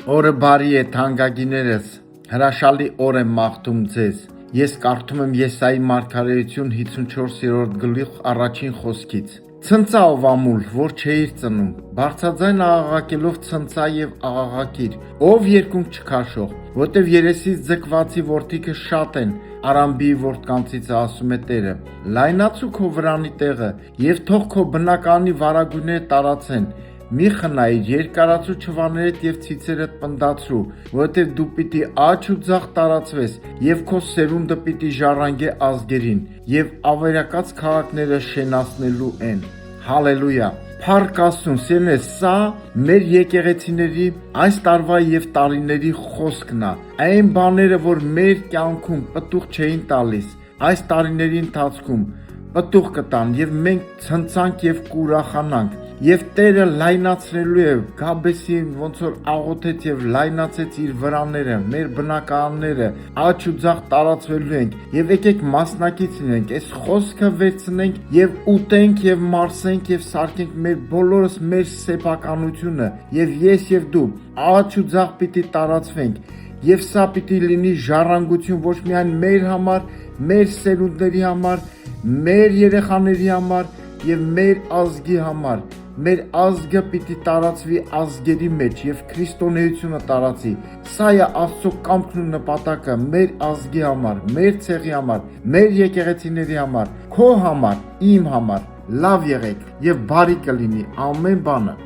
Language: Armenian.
Օրը բարի է, թանկագիներս, հրաշալի օր եմ մաղթում ձեզ։ Ես կարդում եմ Եսայի մարգարեություն 54-րդ գլուխ առաջին խոսքից։ Ցնծա ով ամուլ, որ չէիր ծնում, բարձրաձայն աղաղակելով ցնծա եւ աղաղակիր, ով երկունք չքաշող, որտեւ երեսից ձգվածի որդիքը շատ են, Արամբիի որդկանցից ասում է Տերը։ Լայնացու քո վրանի տեղը եւ թող քո բնականի վարագույրները տարածեն։ Մի խնայիր երկարացու չվաներդ եւ ցիցերդ պնդացրու, որովհետեւ դու պիտի աջ ու ձախ տարածվես եւ քո սերունդը պիտի ժառանգե ազգերին եւ ավերակած քաղաքները շենացնելու են։ Հալելույա։ Փառք Աստծուն, սիրելիներ, սա մեր եկեղեցիների այս տարվա եւ տարիների խոսքն է։ Այն բաները, որ մեր կյանքում պտուղ չէին տալիս, այս տարիների ընթացքում պտուղ կտան եւ մենք ցնցանք եւ կուրախանանք եւ Տերը լայնացրելու է Գաբեսին ոնց որ աղոթեց եւ լայնացեց իր վրաները, մեր բնակարանները, աջ ու ձախ տարածվելու ենք եւ եկեք մասնակից լինենք, այս խոսքը վերցնենք եւ ուտենք եւ մարսենք եւ սարքենք մեր բոլորս մեր սեփականությունը եւ ես եւ դու աջ ու ձախ պիտի տարածվենք եւ սա պիտի լինի ժառանգություն ոչ միայն մեր համար, մեր սերունդների համար, մեր երեխաների համար եւ մեր ազգի համար։ Մեր ազգը պիտի տարածվի ազգերի մեջ եւ քրիստոնեությունը տարածի։ Սա է Աստծո կամքն ու նպատակը մեր ազգի համար, մեր ցեղի համար, մեր եկեղեցիների համար, քո համար, իմ համար։ Լավ եղեք եւ բարի կլինի ամեն բանը։